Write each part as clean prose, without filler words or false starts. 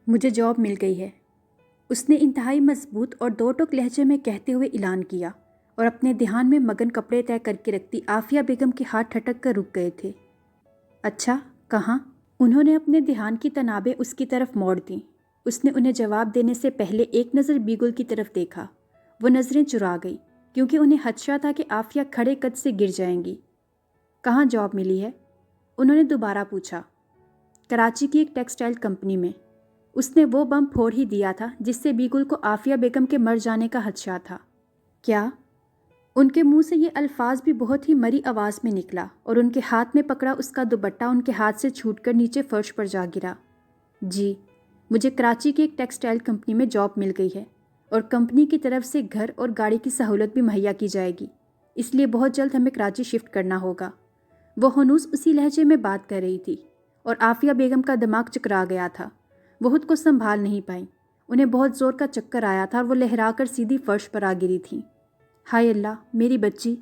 مجھے جاب مل گئی ہے، اس نے انتہائی مضبوط اور دو ٹوک لہجے میں کہتے ہوئے اعلان کیا اور اپنے دھیان میں مگن کپڑے طے کر کے رکھتی عافیہ بیگم کے ہاتھ ٹھٹک کر رک گئے تھے۔ اچھا، کہاں؟ انہوں نے اپنے دھیان کی تنابیں اس کی طرف موڑ دیں۔ اس نے انہیں جواب دینے سے پہلے ایک نظر بیگل کی طرف دیکھا۔ وہ نظریں چرا گئی کیونکہ انہیں خدشہ تھا کہ عافیہ کھڑے قد سے گر جائیں گی۔ کہاں جاب ملی ہے؟ انہوں نے دوبارہ پوچھا۔ کراچی کی ایک ٹیکسٹائل کمپنی میں۔ اس نے وہ بم پھوڑ ہی دیا تھا جس سے بیگل کو عافیہ بیگم کے مر جانے کا خدشہ تھا۔ کیا؟ ان کے منہ سے یہ الفاظ بھی بہت ہی مری آواز میں نکلا اور ان کے ہاتھ میں پکڑا اس کا دوپٹہ ان کے ہاتھ سے چھوٹ کر نیچے فرش پر جا گرا۔ جی، مجھے کراچی کی ایک ٹیکسٹائل کمپنی میں جاب مل گئی ہے اور کمپنی کی طرف سے گھر اور گاڑی کی سہولت بھی مہیا کی جائے گی، اس لیے بہت جلد ہمیں کراچی شفٹ کرنا ہوگا۔ وہ ہنوز اسی لہجے میں بات کر رہی تھی اور عافیہ بیگم کا دماغ چکرا گیا تھا۔ وہ خود کو سنبھال نہیں پائیں۔ انہیں بہت زور کا چکر آیا تھا اور وہ لہرا کر سیدھی فرش پر آ گری تھیں۔ ہائے اللہ، میری بچی،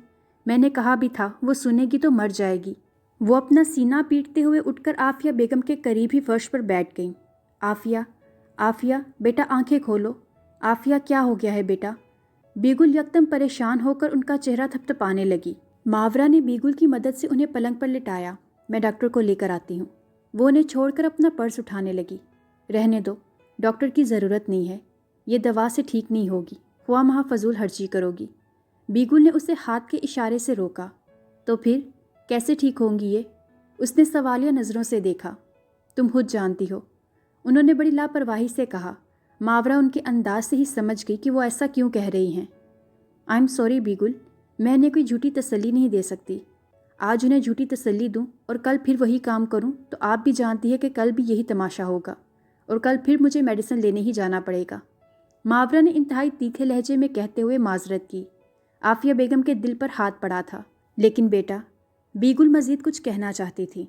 میں نے کہا بھی تھا وہ سنے گی تو مر جائے گی۔ وہ اپنا سینہ پیٹتے ہوئے اٹھ کر عافیہ بیگم کے قریب ہی فرش پر بیٹھ گئیں۔ عافیہ، عافیہ بیٹا آنکھیں کھولو۔ عافیہ، کیا ہو گیا ہے بیٹا؟ بیگل یکدم پریشان ہو کر ان کا چہرہ تھپتھپانے لگی۔ ماورا نے بیگل کی مدد سے انہیں پلنگ پر لٹایا۔ میں ڈاکٹر کو لے کر آتی ہوں۔ وہ انہیں چھوڑ کر اپنا پرس اٹھانے لگی۔ رہنے دو، ڈاکٹر کی ضرورت نہیں ہے، یہ دوا سے ٹھیک نہیں ہوگی، خواہ مہا فضول خرچی کرو گی۔ بیگل نے اسے ہاتھ کے اشارے سے روکا۔ تو پھر کیسے ٹھیک ہوں گی یہ؟ اس نے سوالیہ نظروں سے دیکھا۔ تم خود جانتی ہو، انہوں نے بڑی لاپرواہی سے کہا۔ ماورا ان کے انداز سے ہی سمجھ گئی کہ وہ ایسا کیوں کہہ رہی ہیں۔ آئی ایم سوری بیگل، میں انہیں کوئی جھوٹی تسلی نہیں دے سکتی۔ آج انہیں جھوٹی تسلی دوں اور کل پھر وہی کام کروں تو آپ بھی جانتی ہے کہ کل بھی یہی تماشا ہوگا اور کل پھر مجھے میڈیسن لینے ہی جانا پڑے گا۔ ماورا نے انتہائی تیکھے لہجے میں کہتے ہوئے معذرت کی۔ عافیہ بیگم کے دل پر ہاتھ پڑا تھا۔ لیکن بیٹا، بیگل مزید کچھ کہنا چاہتی تھی۔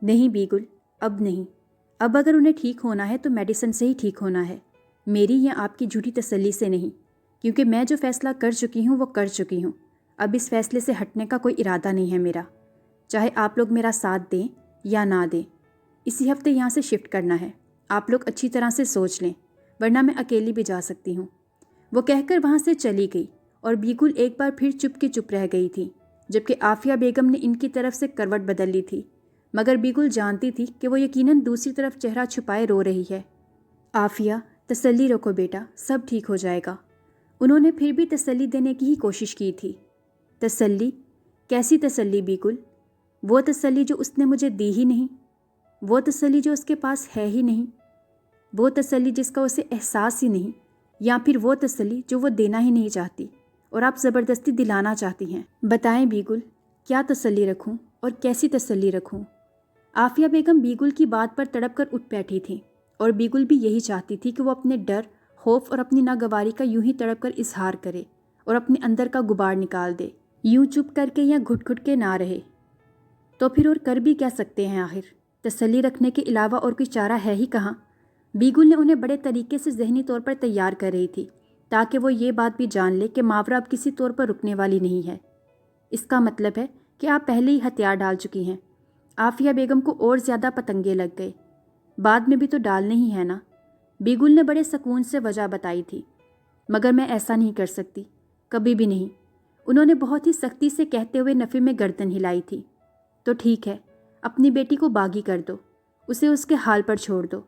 نہیں بیگل، اب نہیں۔ اب اگر انہیں ٹھیک ہونا ہے تو میڈیسن سے ہی ٹھیک ہونا ہے، میری یا آپ کی جھوٹی تسلی سے نہیں، کیونکہ میں جو فیصلہ کر چکی ہوں وہ کر چکی ہوں۔ اب اس فیصلے سے ہٹنے کا کوئی ارادہ نہیں ہے میرا، چاہے آپ لوگ میرا ساتھ دیں یا نہ دیں۔ اسی ہفتے یہاں سے شفٹ کرنا ہے، آپ لوگ اچھی طرح سے سوچ لیں، ورنہ میں اکیلی بھی جا سکتی ہوں۔ وہ کہہ کر وہاں سے چلی گئی اور بیگل ایک بار پھر چپ کی چپ رہ گئی تھی، جبکہ عافیہ بیگم نے ان کی طرف سے کروٹ بدل لی تھی، مگر بیگل جانتی تھی کہ وہ یقیناً دوسری طرف چہرہ چھپائے رو رہی ہے۔ عافیہ، تسلی رکھو بیٹا، سب ٹھیک ہو جائے گا۔ انہوں نے پھر بھی تسلی دینے کی ہی کوشش کی تھی۔ تسلی؟ کیسی تسلی بیگل؟ وہ تسلی جو اس نے مجھے دی ہی نہیں، وہ تسلی جو اس کے پاس ہے ہی نہیں، وہ تسلی جس کا اسے احساس ہی نہیں، یا پھر وہ تسلی جو وہ دینا ہی نہیں چاہتی اور آپ زبردستی دلانا چاہتی ہیں۔ بتائیں بیگل، کیا تسلی رکھوں اور کیسی تسلی رکھوں؟ عافیہ بیگم بیگل کی بات پر تڑپ کر اٹھ بیٹھی تھیں اور بیگل بھی یہی چاہتی تھی کہ وہ اپنے ڈر، خوف اور اپنی ناگواری کا یوں ہی تڑپ کر اظہار کرے اور اپنے اندر کا غبار نکال دے، یوں چپ کر کے یا گھٹ گھٹ کے نہ رہے۔ تو پھر اور کر بھی کیا سکتے ہیں آخر؟ تسلی رکھنے کے علاوہ اور کوئی چارہ ہے ہی کہاں؟ بیگل نے انہیں بڑے طریقے سے ذہنی طور پر تیار کر رہی تھی تاکہ وہ یہ بات بھی جان لے کہ ماورا اب کسی طور پر رکنے والی نہیں ہے۔ اس کا مطلب ہے کہ آپ پہلے ہی ہتھیار ڈال چکی ہیں۔ عافیہ بیگم کو اور زیادہ پتنگے لگ گئے۔ بعد میں بھی تو ڈالنے ہی ہے نا؟ بیگل نے بڑے سکون سے وجہ بتائی تھی۔ مگر میں ایسا نہیں کر سکتی، کبھی بھی نہیں، انہوں نے بہت ہی سختی سے کہتے ہوئے نفی میں گردن ہلائی تھی۔ تو ٹھیک ہے، اپنی بیٹی کو باغی کر دو، اسے اس کے حال پر چھوڑ دو،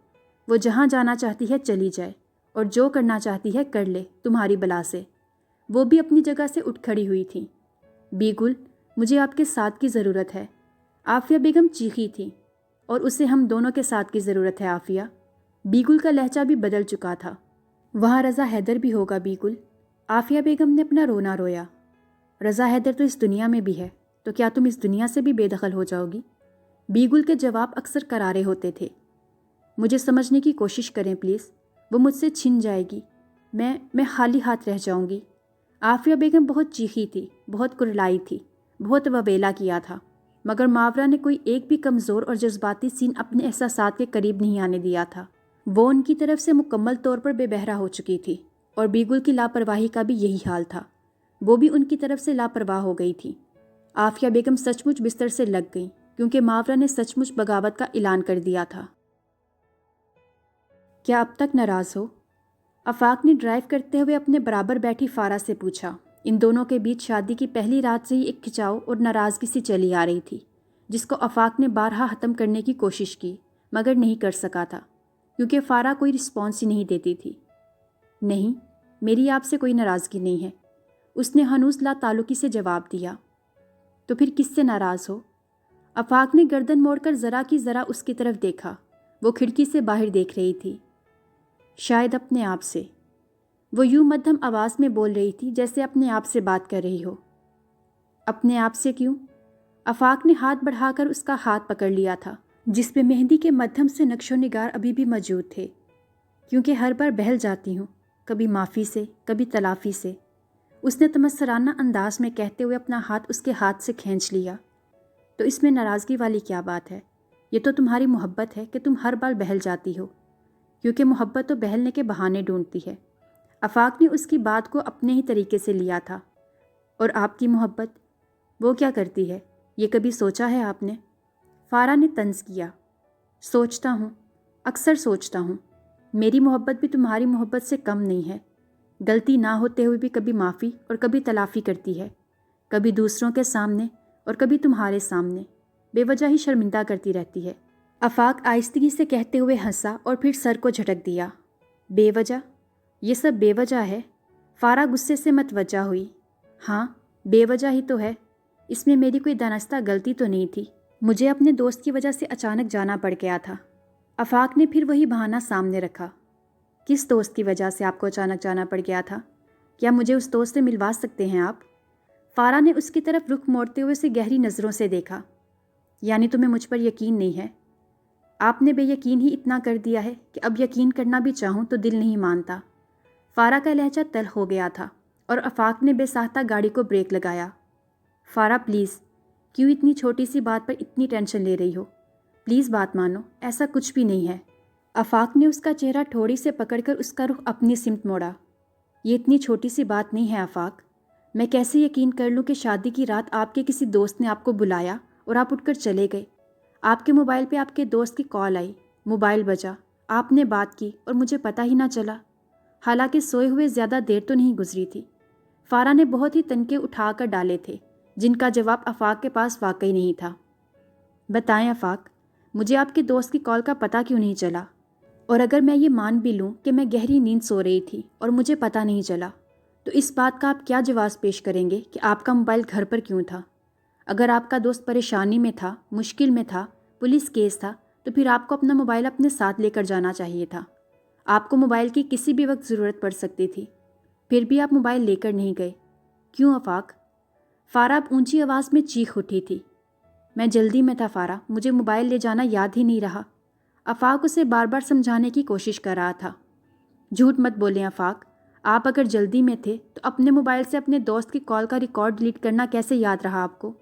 وہ جہاں جانا چاہتی ہے چلی جائے اور جو کرنا چاہتی ہے کر لے تمہاری بلا سے۔ وہ بھی اپنی جگہ سے اٹھ کھڑی ہوئی تھی۔ بیگل، مجھے آپ کے ساتھ کی ضرورت ہے۔ عافیہ بیگم چیخی تھی۔ اور اسے ہم دونوں کے ساتھ کی ضرورت ہے عافیہ۔ بیگل کا لہجہ بھی بدل چکا تھا۔ وہاں رضا حیدر بھی ہوگا بیگل۔ عافیہ بیگم نے اپنا رونا رویا۔ رضا حیدر تو اس دنیا میں بھی ہے، تو کیا تم اس دنیا سے بھی بے دخل ہو جاؤ گی؟ بیگل کے جواب اکثر کرارے ہوتے تھے۔ مجھے سمجھنے کی کوشش کریں پلیز، وہ مجھ سے چھن جائے گی، میں خالی ہاتھ رہ جاؤں گی۔ عافیہ بیگم بہت چیخی تھی، بہت کرلائی تھی، بہت وویلا کیا تھا، مگر ماورا نے کوئی ایک بھی کمزور اور جذباتی سین اپنے احساسات کے قریب نہیں آنے دیا تھا۔ وہ ان کی طرف سے مکمل طور پر بے بہرا ہو چکی تھی اور بیگل کی لاپرواہی کا بھی یہی حال تھا، وہ بھی ان کی طرف سے لاپرواہ ہو گئی تھی۔ عافیہ بیگم سچ مچ بستر سے لگ گئیں کیونکہ ماورا نے سچ مچ بغاوت کا اعلان کر دیا تھا۔ کیا اب تک ناراض ہو؟ آفاق نے ڈرائیو کرتے ہوئے اپنے برابر بیٹھی فارا سے پوچھا۔ ان دونوں کے بیچ شادی کی پہلی رات سے ہی ایک کھچاؤ اور ناراضگی سی چلی آ رہی تھی، جس کو آفاق نے بارہا ختم کرنے کی کوشش کی مگر نہیں کر سکا تھا، کیونکہ فارا کوئی رسپانس ہی نہیں دیتی تھی۔ نہیں، میری آپ سے کوئی ناراضگی نہیں ہے، اس نے ہنوز لا تعلقی سے جواب دیا۔ تو پھر کس سے ناراض ہو؟ آفاق نے گردن موڑ کر ذرا کی ذرا اس کی طرف دیکھا۔ وہ کھڑکی سے باہر دیکھ رہی تھی۔ شاید اپنے آپ سے، وہ یوں مدھم آواز میں بول رہی تھی جیسے اپنے آپ سے بات کر رہی ہو۔ اپنے آپ سے کیوں؟ آفاق نے ہاتھ بڑھا کر اس کا ہاتھ پکڑ لیا تھا، جس پہ مہندی کے مدھم سے نقش و نگار ابھی بھی موجود تھے۔ کیونکہ ہر بار بہل جاتی ہوں، کبھی معافی سے، کبھی تلافی سے، اس نے تمسرانہ انداز میں کہتے ہوئے اپنا ہاتھ اس کے ہاتھ سے کھینچ لیا۔ تو اس میں ناراضگی والی کیا بات ہے؟ یہ تو تمہاری محبت ہے کہ تم ہر بار بہل جاتی ہو، کیونکہ محبت تو بہلنے کے بہانے ڈھونڈتی ہے۔ آفاق نے اس کی بات کو اپنے ہی طریقے سے لیا تھا۔ اور آپ کی محبت، وہ کیا کرتی ہے؟ یہ کبھی سوچا ہے آپ نے؟ فارا نے طنز کیا۔ سوچتا ہوں، اکثر سوچتا ہوں۔ میری محبت بھی تمہاری محبت سے کم نہیں ہے۔ غلطی نہ ہوتے ہوئے بھی کبھی معافی اور کبھی تلافی کرتی ہے، کبھی دوسروں کے سامنے اور کبھی تمہارے سامنے، بے وجہ ہی شرمندہ کرتی رہتی ہے۔ آفاق آہستگی سے کہتے ہوئے ہنسا اور پھر سر کو جھٹک دیا۔ بے وجہ؟ یہ سب بے وجہ ہے؟ فارا غصے سے متوجہ ہوئی۔ ہاں، بے وجہ ہی تو ہے، اس میں میری کوئی دانستہ غلطی تو نہیں تھی، مجھے اپنے دوست کی وجہ سے اچانک جانا پڑ گیا تھا۔ آفاق نے پھر وہی بہانہ سامنے رکھا۔ کس دوست کی وجہ سے آپ کو اچانک جانا پڑ گیا تھا؟ کیا مجھے اس دوست سے ملوا سکتے ہیں آپ؟ فارا نے اس کی طرف رخ موڑتے ہوئے اسے گہری نظروں سے دیکھا۔ یعنی تمہیں مجھ پر یقین نہیں ہے؟ آپ نے بے یقین ہی اتنا کر دیا ہے کہ اب یقین کرنا بھی چاہوں تو دل نہیں مانتا۔ فارا کا لہجہ تلخ ہو گیا تھا اور آفاق نے بے ساختہ گاڑی کو بریک لگایا۔ فارا پلیز، کیوں اتنی چھوٹی سی بات پر اتنی ٹینشن لے رہی ہو؟ پلیز بات مانو، ایسا کچھ بھی نہیں ہے۔ آفاق نے اس کا چہرہ ٹھوڑی سے پکڑ کر اس کا رخ اپنی سمت موڑا۔ یہ اتنی چھوٹی سی بات نہیں ہے آفاق، میں کیسے یقین کر لوں کہ شادی کی رات آپ کے کسی دوست نے آپ کو بلایا اور آپ اٹھ کر چلے گئے؟ آپ کے موبائل پہ آپ کے دوست کی کال آئی، موبائل بجا، آپ نے بات کی اور مجھے پتہ ہی نہ چلا، حالانکہ سوئے ہوئے زیادہ دیر تو نہیں گزری تھی۔ فارا نے بہت ہی تنکے اٹھا کر ڈالے تھے، جن کا جواب آفاق کے پاس واقعی نہیں تھا۔ بتائیں آفاق، مجھے آپ کے دوست کی کال کا پتہ کیوں نہیں چلا؟ اور اگر میں یہ مان بھی لوں کہ میں گہری نیند سو رہی تھی اور مجھے پتہ نہیں چلا، تو اس بات کا آپ کیا جواز پیش کریں گے کہ آپ کا موبائل گھر پر کیوں تھا؟ اگر آپ کا دوست پریشانی میں تھا، مشکل میں تھا، پولیس کیس تھا، تو پھر آپ کو اپنا موبائل اپنے ساتھ لے کر جانا چاہیے تھا۔ آپ کو موبائل کی کسی بھی وقت ضرورت پڑ سکتی تھی، پھر بھی آپ موبائل لے کر نہیں گئے، کیوں آفاق؟ فارا اب اونچی آواز میں چیخ اٹھی تھی۔ میں جلدی میں تھا فارا، مجھے موبائل لے جانا یاد ہی نہیں رہا۔ آفاق اسے بار بار سمجھانے کی کوشش کر رہا تھا۔ جھوٹ مت بولیں آفاق، آپ اگر جلدی میں تھے تو اپنے موبائل سے اپنے دوست کی کال کا ریکارڈ ڈیلیٹ کرنا کیسے یاد رہا آپ کو؟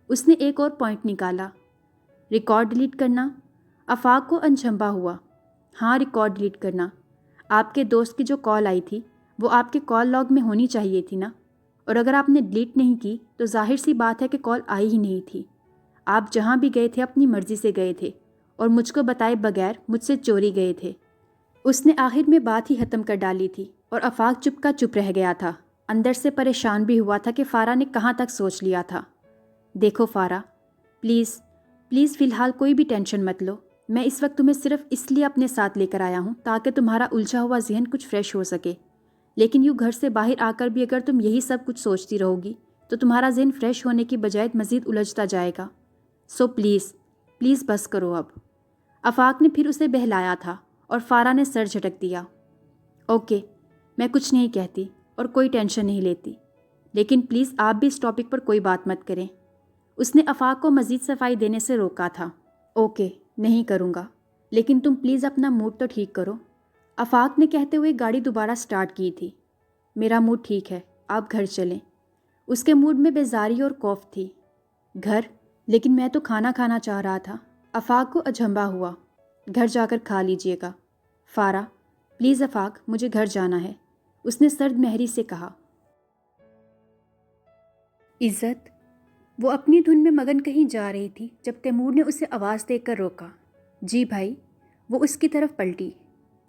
اس نے ایک اور پوائنٹ نکالا۔ ریکارڈ ڈیلیٹ کرنا؟ آفاق کو انجھمبا ہوا۔ ہاں، ریکارڈ ڈیلیٹ کرنا۔ آپ کے دوست کی جو کال آئی تھی وہ آپ کے کال لاگ میں ہونی چاہیے تھی نا، اور اگر آپ نے ڈیلیٹ نہیں کی تو ظاہر سی بات ہے کہ کال آئی ہی نہیں تھی۔ آپ جہاں بھی گئے تھے اپنی مرضی سے گئے تھے اور مجھ کو بتائے بغیر مجھ سے چوری گئے تھے۔ اس نے آخر میں بات ہی ختم کر ڈالی تھی اور آفاق چپ کا چپ رہ گیا تھا، اندر سے پریشان بھی ہوا تھا کہ فارا نے کہاں تک سوچ لیا تھا۔ دیکھو فارا، پلیز پلیز فی الحال کوئی بھی ٹینشن مت لو، میں اس وقت تمہیں صرف اس لیے اپنے ساتھ لے کر آیا ہوں تاکہ تمہارا الجھا ہوا ذہن کچھ فریش ہو سکے، لیکن یوں گھر سے باہر آ کر بھی اگر تم یہی سب کچھ سوچتی رہو گی تو تمہارا ذہن فریش ہونے کی بجائے مزید الجھتا جائے گا۔ سو پلیز پلیز بس کرو اب۔ آفاق نے پھر اسے بہلایا تھا اور فارا نے سر جھٹک دیا۔ اوکے، میں کچھ نہیں کہتی اور کوئی ٹینشن نہیں لیتی، لیکن پلیز آپ بھی اس ٹاپک پر کوئی بات مت کریں۔ اس نے آفاق کو مزید صفائی دینے سے روکا تھا۔ اوکے، نہیں کروں گا، لیکن تم پلیز اپنا موڈ تو ٹھیک کرو، آفاق نے کہتے ہوئے گاڑی دوبارہ سٹارٹ کی تھی۔ میرا موڈ ٹھیک ہے، آپ گھر چلیں۔ اس کے موڈ میں بیزاری اور خوف تھی۔ گھر؟ لیکن میں تو کھانا کھانا چاہ رہا تھا۔ آفاق کو اجھمبا ہوا۔ گھر جا کر کھا لیجئے گا۔ فارا پلیز آفاق، مجھے گھر جانا ہے، اس نے سرد مہری سے کہا۔ عزت؟ وہ اپنی دھن میں مگن کہیں جا رہی تھی جب تیمور نے اسے آواز دے کر روکا۔ جی بھائی۔ وہ اس کی طرف پلٹی۔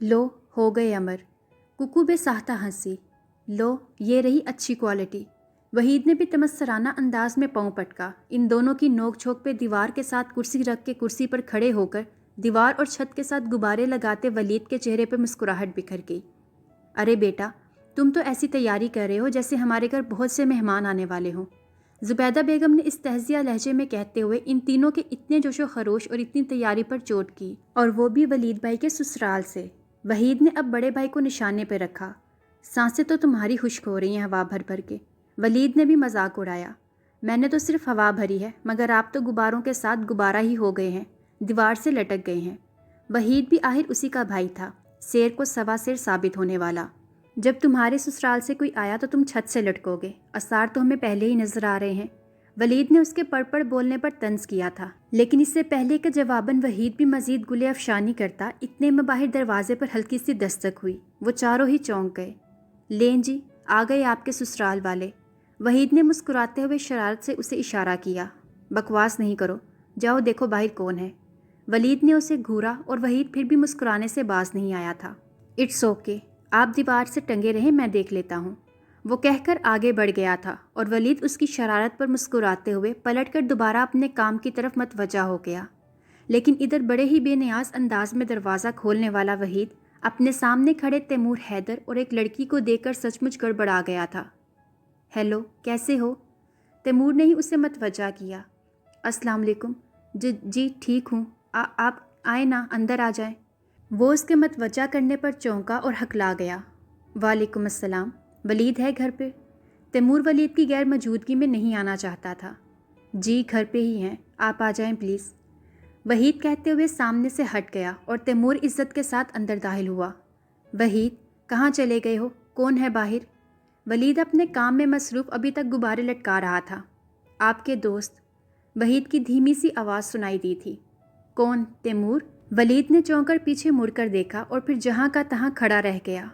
لو ہو گئے امر، ککو بے ساختہ ہنسی۔ لو یہ رہی اچھی کوالٹی۔ وحید نے بھی تمسخرانہ انداز میں پاؤں پٹکا۔ ان دونوں کی نوک جھونک پہ دیوار کے ساتھ کرسی رکھ کے کرسی پر کھڑے ہو کر دیوار اور چھت کے ساتھ غبارے لگاتے ولید کے چہرے پہ مسکراہٹ بکھر گئی۔ ارے بیٹا، تم تو ایسی تیاری کر رہے ہو جیسے ہمارے گھر بہت سے مہمان آنے والے ہوں، زبیدہ بیگم نے استہزیہ لہجے میں کہتے ہوئے ان تینوں کے اتنے جوش و خروش اور اتنی تیاری پر چوٹ کی، اور وہ بھی ولید بھائی کے سسرال سے۔ وحید نے اب بڑے بھائی کو نشانے پہ رکھا۔ سانسیں تو تمہاری خشک ہو رہی ہیں ہوا بھر بھر کے۔ ولید نے بھی مذاق اڑایا۔ میں نے تو صرف ہوا بھری ہے، مگر آپ تو غباروں کے ساتھ غبارہ ہی ہو گئے ہیں، دیوار سے لٹک گئے ہیں۔ وحید بھی آخر اسی کا بھائی تھا، شیر کو سوا شیر ثابت ہونے والا۔ جب تمہارے سسرال سے کوئی آیا تو تم چھت سے لٹکو گے، آثار تو ہمیں پہلے ہی نظر آ رہے ہیں۔ ولید نے اس کے پڑ پڑ بولنے پر طنز کیا تھا، لیکن اس سے پہلے کہ جواباً وحید بھی مزید گلے افشانی کرتا، اتنے میں باہر دروازے پر ہلکی سی دستک ہوئی۔ وہ چاروں ہی چونک گئے۔ لیں جی، آ گئے آپ کے سسرال والے۔ وحید نے مسکراتے ہوئے شرارت سے اسے اشارہ کیا۔ بکواس نہیں کرو، جاؤ دیکھو باہر کون ہے۔ ولید نے اسے گھورا اور وحید پھر بھی مسکرانے سے باز نہیں آیا تھا۔ اٹس اوکے، آپ دیوار سے ٹنگے رہیں، میں دیکھ لیتا ہوں، وہ کہہ کر آگے بڑھ گیا تھا، اور ولید اس کی شرارت پر مسکراتے ہوئے پلٹ کر دوبارہ اپنے کام کی طرف متوجہ ہو گیا۔ لیکن ادھر بڑے ہی بے نیاز انداز میں دروازہ کھولنے والا وحید اپنے سامنے کھڑے تیمور حیدر اور ایک لڑکی کو دیکھ کر سچ مچ گڑبڑا گیا تھا۔ ہیلو، کیسے ہو؟ تیمور نے ہی اسے متوجہ کیا۔ السلام علیکم۔ جی ٹھیک ہوں، آپ آئیں نا، اندر آ جائیں۔ وہ اس کے متوجہ کرنے پر چونکا اور ہکلا گیا۔ وعلیکم السلام، ولید ہے گھر پہ؟ تیمور ولید کی غیر موجودگی میں نہیں آنا چاہتا تھا۔ جی گھر پہ ہی ہیں، آپ آ جائیں پلیز، وحید کہتے ہوئے سامنے سے ہٹ گیا اور تیمور عزت کے ساتھ اندر داخل ہوا۔ وحید، کہاں چلے گئے ہو؟ کون ہے باہر؟ ولید اپنے کام میں مصروف ابھی تک غبارے لٹکا رہا تھا۔ آپ کے دوست، وحید کی دھیمی سی آواز سنائی دی تھی۔ کون؟ تیمور؟ ولید نے چونک کر پیچھے مڑ کر دیکھا اور پھر جہاں کا تہاں کھڑا رہ گیا۔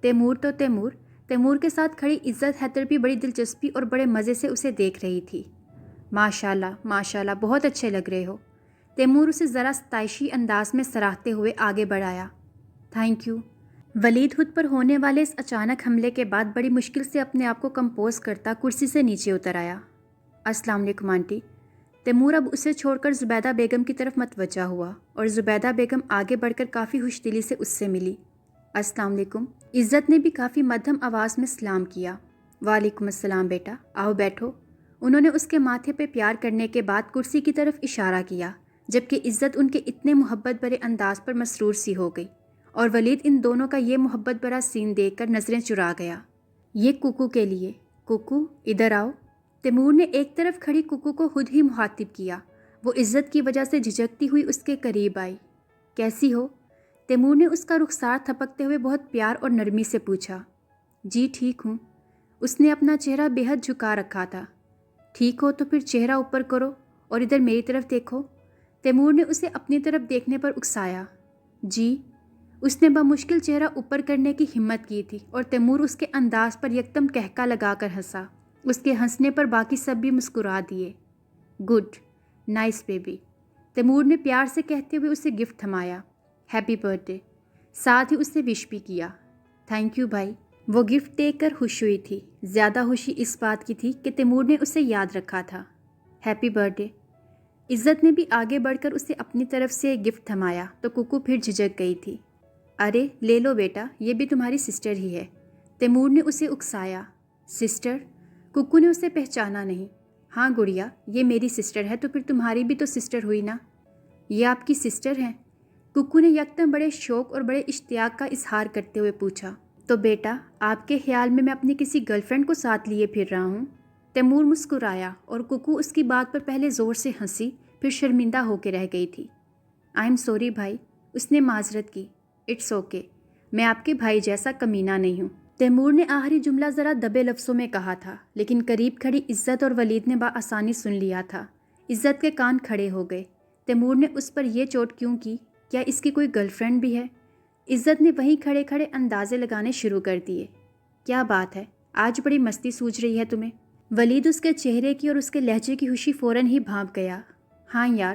تیمور تو تیمور۔ تیمور کے ساتھ کھڑی عزت حیدر بھی بڑی دلچسپی اور بڑے مزے سے اسے دیکھ رہی تھی۔ ماشاءاللہ بہت اچھے لگ رہے ہو۔ تیمور اسے ذرا ستائشی انداز میں سراہتے ہوئے آگے بڑھایا۔ Thank you. ولید خود پر ہونے والے اس اچانک حملے کے بعد بڑی مشکل سے اپنے آپ کو کمپوز کرتا کرسی سے نیچے اتر آیا۔ السلام علیکم آنٹی۔ تیمور اب اسے چھوڑ کر زبیدہ بیگم کی طرف متوجہ ہوا، اور زبیدہ بیگم آگے بڑھ کر کافی خوش دلی سے اس سے ملی۔ السلام علیکم۔ عزت نے بھی کافی مدھم آواز میں سلام کیا۔ وعلیکم السلام بیٹا، آؤ بیٹھو۔ انہوں نے اس کے ماتھے پہ پیار کرنے کے بعد کرسی کی طرف اشارہ کیا، جبکہ عزت ان کے اتنے محبت بھرے انداز پر مسرور سی ہو گئی، اور ولید ان دونوں کا یہ محبت بھرا سین دیکھ کر نظریں چرا گیا۔ یہ ککو کے لیے۔ ککو، ادھر آؤ۔ تیمور نے ایک طرف کھڑی ککو کو خود ہی مخاطب کیا۔ وہ عزت کی وجہ سے جھجکتی ہوئی اس کے قریب آئی۔ کیسی ہو؟ تیمور نے اس کا رخسار تھپکتے ہوئے بہت پیار اور نرمی سے پوچھا۔ جی ٹھیک ہوں۔ اس نے اپنا چہرہ بے حد جھکا رکھا تھا۔ ٹھیک ہو تو پھر چہرہ اوپر کرو اور ادھر میری طرف دیکھو۔ تیمور نے اسے اپنی طرف دیکھنے پر اکسایا۔ جی۔ اس نے بمشکل چہرہ اوپر کرنے کی ہمت کی تھی، اور تیمور اس کے انداز پر یکدم کہکا لگا کر ہنسا۔ اس کے ہنسنے پر باقی سب بھی مسکرا دیے۔ گڈ، نائس بیبی، تیمور نے پیار سے کہتے ہوئے اسے گفٹ تھمایا۔ ہیپی برتھ ڈے، ساتھ ہی اس سے وش بھی کیا۔ تھینک یو بھائی۔ وہ گفٹ دیکھ کر خوش ہوئی تھی۔ زیادہ خوشی اس بات کی تھی کہ تیمور نے اسے یاد رکھا تھا۔ Happy birth day. عزت نے بھی آگے بڑھ کر اسے اپنی طرف سے ایک گفٹ تھمایا تو ککو پھر جھجک گئی تھی۔ ارے لے لو بیٹا، یہ بھی تمہاری سسٹر ہی ہے، تیمور نے اسے اکسایا۔ سسٹر؟ ککو نے اسے پہچانا نہیں۔ ہاں گڑیا، یہ میری سسٹر ہے تو پھر تمہاری بھی تو سسٹر ہوئی نا۔ یہ آپ کی سسٹر ہیں؟ ککو نے یکدم بڑے شوق اور بڑے اشتیاق کا اظہار کرتے ہوئے پوچھا۔ تو بیٹا، آپ کے خیال میں اپنی کسی گرل فرینڈ کو ساتھ لیے پھر رہا ہوں؟ تیمور مسکرایا، اور ککو اس کی بات پر پہلے زور سے ہنسی، پھر شرمندہ ہو کے رہ گئی تھی۔ آئی ایم سوری بھائی، اس نے معذرت کی۔ اٹس اوکے، میں آپ کے بھائی جیسا کمینہ نہیں ہوں۔ تیمور نے آخری جملہ ذرا دبے لفظوں میں کہا تھا، لیکن قریب کھڑی عزت اور ولید نے بآسانی سن لیا تھا۔ عزت کے کان کھڑے ہو گئے۔ تیمور نے اس پر یہ چوٹ کیوں کی؟ کیا اس کی کوئی گرل فرینڈ بھی ہے؟ عزت نے وہیں کھڑے کھڑے اندازے لگانے شروع کر دیے۔ کیا بات ہے، آج بڑی مستی سوچ رہی ہے تمہیں؟ ولید اس کے چہرے کی اور اس کے لہجے کی خوشی فوراً ہی بھانپ گیا۔ ہاں یار،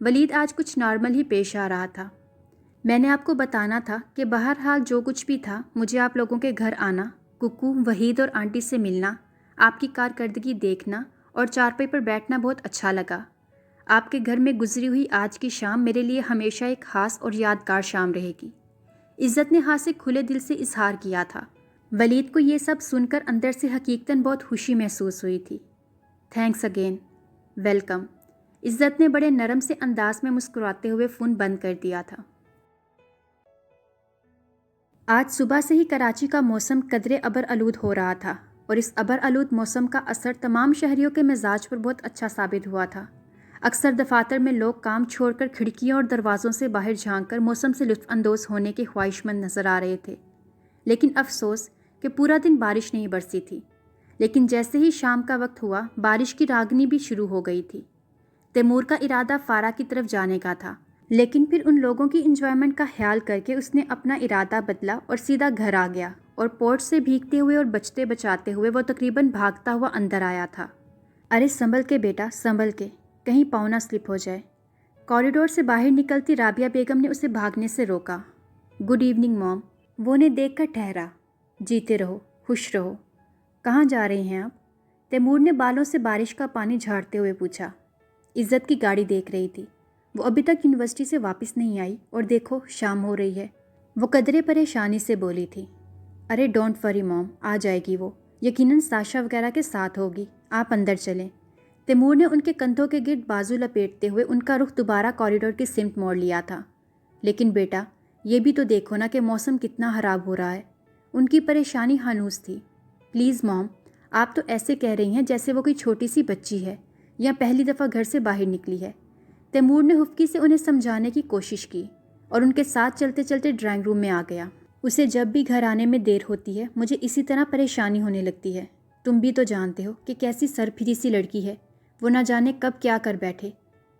ولید آج کچھ نارمل ہی پیش آ رہا تھا۔ میں نے آپ کو بتانا تھا کہ بہرحال جو کچھ بھی تھا مجھے آپ لوگوں کے گھر آنا، ککو، وحید اور آنٹی سے ملنا، آپ کی کارکردگی دیکھنا اور چارپائی پر بیٹھنا بہت اچھا لگا۔ آپ کے گھر میں گزری ہوئی آج کی شام میرے لیے ہمیشہ ایک خاص اور یادگار شام رہے گی۔ عزت نے ہاں سے کھلے دل سے اظہار کیا تھا۔ ولید کو یہ سب سن کر اندر سے حقیقتاً بہت خوشی محسوس ہوئی تھی۔ Thanks again, welcome. عزت نے بڑے نرم سے انداز میں مسکراتے ہوئے فون بند کر دیا تھا۔ آج صبح سے ہی کراچی کا موسم قدرے ابر آلود ہو رہا تھا اور اس ابر آلود موسم کا اثر تمام شہریوں کے مزاج پر بہت اچھا ثابت ہوا تھا۔ اکثر دفاتر میں لوگ کام چھوڑ کر کھڑکیوں اور دروازوں سے باہر جھانک کر موسم سے لطف اندوز ہونے کے خواہش مند نظر آ رہے تھے، لیکن افسوس کہ پورا دن بارش نہیں برسی تھی۔ لیکن جیسے ہی شام کا وقت ہوا بارش کی راگنی بھی شروع ہو گئی تھی۔ تیمور کا ارادہ فارا کی طرف جانے کا تھا، لیکن پھر ان لوگوں کی انجوائمنٹ کا خیال کر کے اس نے اپنا ارادہ بدلا اور سیدھا گھر آ گیا اور پورچ سے بھیگتے ہوئے اور بچتے بچاتے ہوئے وہ تقریباً بھاگتا ہوا اندر آیا تھا۔ ارے سنبھل کے بیٹا، سنبھل کے، کہیں پاؤں نہ سلپ ہو جائے۔ کوریڈور سے باہر نکلتی رابعہ بیگم نے اسے بھاگنے سے روکا۔ گڈ ایوننگ موم۔ وہ انہیں دیکھ کر ٹھہرا۔ جیتے رہو، خوش رہو۔ کہاں جا رہے ہیں آپ؟ تیمور نے بالوں سے بارش کا پانی جھاڑتے ہوئے پوچھا۔ عزت کی گاڑی دیکھ رہی تھی، وہ ابھی تک یونیورسٹی سے واپس نہیں آئی اور دیکھو شام ہو رہی ہے، وہ قدرے پریشانی سے بولی تھی۔ ارے ڈونٹ وری موم، آ جائے گی وہ، یقیناً ساشا وغیرہ کے ساتھ ہوگی، آپ اندر چلیں۔ تیمور نے ان کے کندھوں کے گرد بازو لپیٹتے ہوئے ان کا رخ دوبارہ کوریڈور کی سمت موڑ لیا تھا۔ لیکن بیٹا یہ بھی تو دیکھو نا کہ موسم کتنا خراب ہو رہا ہے۔ ان کی پریشانی ہانوس تھی۔ پلیز موم، آپ تو ایسے کہہ رہی ہیں جیسے وہ کوئی چھوٹی سی بچی ہے یا پہلی دفعہ گھر سے باہر نکلی ہے۔ تیمور نے حفکی سے انہیں سمجھانے کی کوشش کی اور ان کے ساتھ چلتے چلتے ڈرائنگ روم میں آ گیا۔ اسے جب بھی گھر آنے میں دیر ہوتی ہے مجھے اسی طرح پریشانی ہونے لگتی ہے۔ تم بھی تو جانتے ہو کہ کیسی سرپھری سی لڑکی ہے، وہ نہ جانے کب کیا کر بیٹھے،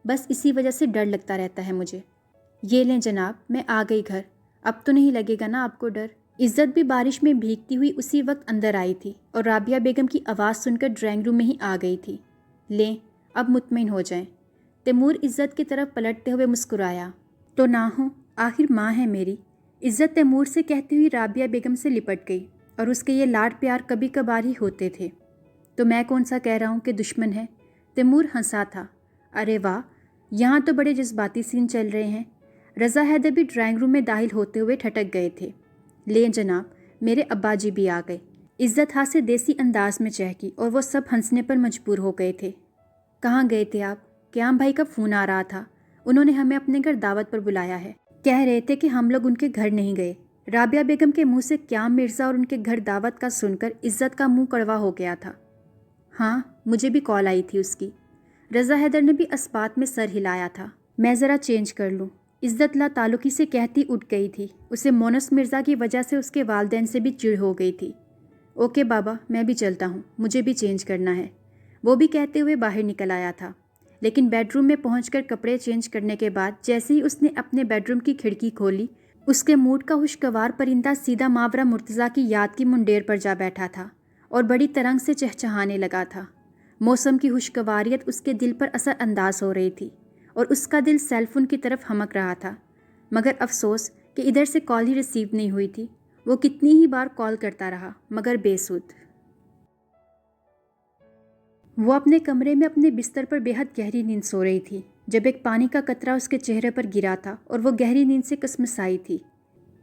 بس اسی وجہ سے ڈر لگتا رہتا ہے مجھے۔ یہ لیں جناب، میں آ گئی گھر، اب تو نہیں لگے گا نا آپ کو ڈر؟ عزت بھی بارش میں بھیگتی ہوئی اسی وقت اندر آئی تھی اور رابعہ بیگم کی آواز سن کر ڈرائنگ روم میں ہی آ گئی تھی۔ لیں اب مطمئن ہو جائیں۔ تیمور عزت کی طرف پلٹتے ہوئے مسکرایا۔ تو نہ ہو، آخر ماں ہے میری، عزت تیمور سے کہتی ہوئی رابعہ بیگم سے لپٹ گئی، اور اس کے یہ لاڈ پیار کبھی کبھار ہی ہوتے تھے۔ تو میں کون سا کہہ رہا ہوں کہ دشمن ہے؟ تیمور ہنسا تھا۔ ارے واہ، یہاں تو بڑے جذباتی سین چل رہے ہیں۔ رضا حیدر بھی ڈرائنگ روم میں داخل ہوتے ہوئے ٹھٹک گئے تھے۔ لیں جناب، میرے ابا جی بھی آ گئے۔ عزت ہاتھ سے دیسی انداز میں چہکی اور وہ سب ہنسنے پر مجبور ہو گئے تھے۔ کہاں گئے تھے آپ؟ قیام بھائی کا فون آ رہا تھا، انہوں نے ہمیں اپنے گھر دعوت پر بلایا ہے، کہہ رہے تھے کہ ہم لوگ ان کے گھر نہیں گئے۔ رابعہ بیگم کے منہ سے قیام مرزا اور ان کے گھر دعوت کا سن کر عزت کا منہ کڑوا ہو گیا تھا۔ ہاں مجھے بھی کال آئی تھی اس کی۔ رضا حیدر نے بھی اسبات میں سر ہلایا تھا۔ میں ذرا چینج کر لوں، عزت لا تعلقی سے کہتی اٹھ گئی تھی۔ اسے مونس مرزا کی وجہ سے اس کے والدین سے بھی چڑ ہو گئی تھی۔ اوکے بابا، میں بھی چلتا ہوں، مجھے بھی چینج کرنا ہے، وہ بھی کہتے ہوئے باہر نکل آیا تھا۔ لیکن بیڈ روم میں پہنچ کر کپڑے چینج کرنے کے بعد جیسے ہی اس نے اپنے بیڈ روم کی کھڑکی کھولی، اس کے موڈ کا خوشگوار پرندہ سیدھا ماورا مرتضیٰ کی یاد کی منڈیر پر جا بیٹھا تھا اور بڑی ترنگ سے چہچہانے لگا تھا۔ موسم کی خوشگواریت اس کے دل پر اثر انداز ہو رہی تھی اور اس کا دل سیل فون کی طرف ہمک رہا تھا، مگر افسوس کہ ادھر سے کال ہی ریسیو نہیں ہوئی تھی۔ وہ کتنی ہی بار کال کرتا رہا مگر بے سود۔ وہ اپنے کمرے میں اپنے بستر پر بے حد گہری نیند سو رہی تھی جب ایک پانی کا قطرہ اس کے چہرے پر گرا تھا اور وہ گہری نیند سے کسمسائی تھی۔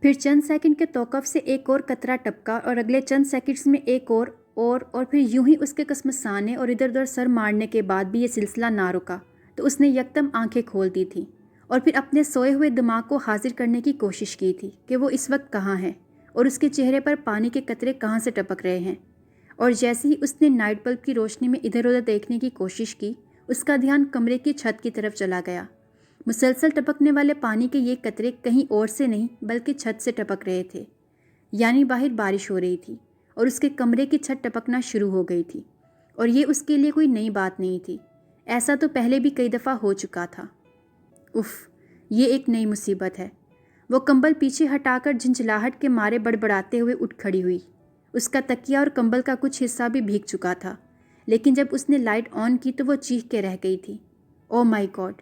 پھر چند سیکنڈ کے توقف سے ایک اور قطرہ ٹپکا اور اگلے چند سیکنڈز میں ایک اور پھر یوں ہی اس کے کسمسانے اور ادھر ادھر سر مارنے کے بعد بھی یہ سلسلہ نہ رکا تو اس نے یکدم آنکھیں کھول دی تھیں اور پھر اپنے سوئے ہوئے دماغ کو حاضر کرنے کی کوشش کی تھی کہ وہ اس وقت کہاں ہے اور اس کے چہرے پر پانی کے قطرے کہاں سے ٹپک رہے ہیں۔ اور جیسے ہی اس نے نائٹ بلب کی روشنی میں ادھر ادھر دیکھنے کی کوشش کی، اس کا دھیان کمرے کی چھت کی طرف چلا گیا۔ مسلسل ٹپکنے والے پانی کے یہ قطرے کہیں اور سے نہیں بلکہ چھت سے ٹپک رہے تھے، یعنی باہر بارش ہو رہی تھی اور اس کے کمرے کی چھت ٹپکنا شروع ہو گئی تھی، اور یہ اس کے لیے کوئی نئی بات نہیں تھی، ایسا تو پہلے بھی کئی دفعہ ہو چکا تھا۔ اف، یہ ایک نئی مصیبت ہے۔ وہ کمبل پیچھے ہٹا کر جھنجھلاہٹ کے مارے بڑبڑاتے ہوئے اٹھ کھڑی ہوئی۔ اس کا تکیہ اور کمبل کا کچھ حصہ بھی بھیگ چکا تھا، لیکن جب اس نے لائٹ آن کی تو وہ چیخ کے رہ گئی تھی۔ او مائی گاڈ،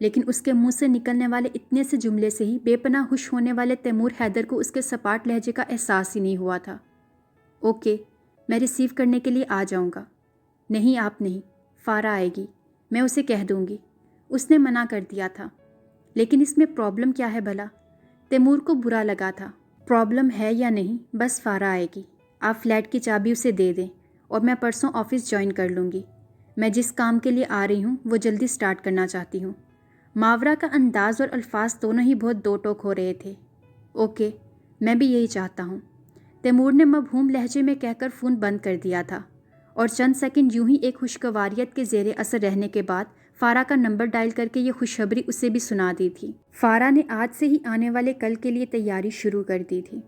لیکن اس کے منہ سے نکلنے والے اتنے سے جملے سے ہی بے پناہ خوش ہونے والے تیمور حیدر کو اس کے سپاٹ لہجے کا احساس ہی نہیں ہوا تھا۔ اوکے، میں ریسیو کرنے کے لیے آ جاؤں گا۔ نہیں آپ نہیں، فارا آئے گی، میں اسے کہہ دوں گی، اس نے منع کر دیا تھا۔ لیکن اس میں پرابلم کیا ہے بھلا؟ تیمور کو برا لگا تھا۔ پرابلم ہے یا نہیں، بس فارا آئے گی، آپ فلیٹ کی چابی اسے دے دیں اور میں پرسوں آفس جوائن کر لوں گی۔ میں جس کام کے لیے آ رہی ہوں وہ جلدی سٹارٹ کرنا چاہتی ہوں۔ ماورا کا انداز اور الفاظ دونوں ہی بہت دو ٹوک ہو رہے تھے۔ اوکے، میں بھی یہی چاہتا ہوں، تیمور نے مبہوم لہجے میں کہہ کر فون بند کر دیا تھا، اور چند سیکنڈ یوں ہی ایک خوشگواریت کے زیر اثر رہنے کے بعد فارا کا نمبر ڈائل کر کے یہ خوشخبری اسے بھی سنا دی تھی۔ فارا نے آج سے ہی آنے والے کل کے لیے تیاری شروع کر دی تھی۔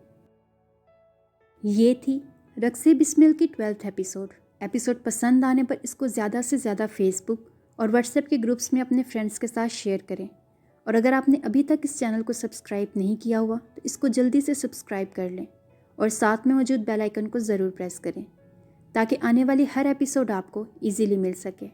یہ تھی رقص بسمل کی 12ویں ایپیسوڈ پسند آنے پر اس کو زیادہ سے زیادہ فیس بک اور واٹس ایپ کے گروپس میں اپنے فرینڈس کے ساتھ شیئر کریں، اور اگر آپ نے ابھی تک اس چینل کو سبسکرائب نہیں کیا ہوا تو اس کو جلدی سے سبسکرائب کر لیں اور ساتھ میں موجود بیل آئیکن کو ضرور پریس کریں تاکہ آنے والی ہر ایپیسوڈ آپ کو ایزیلی مل سکے۔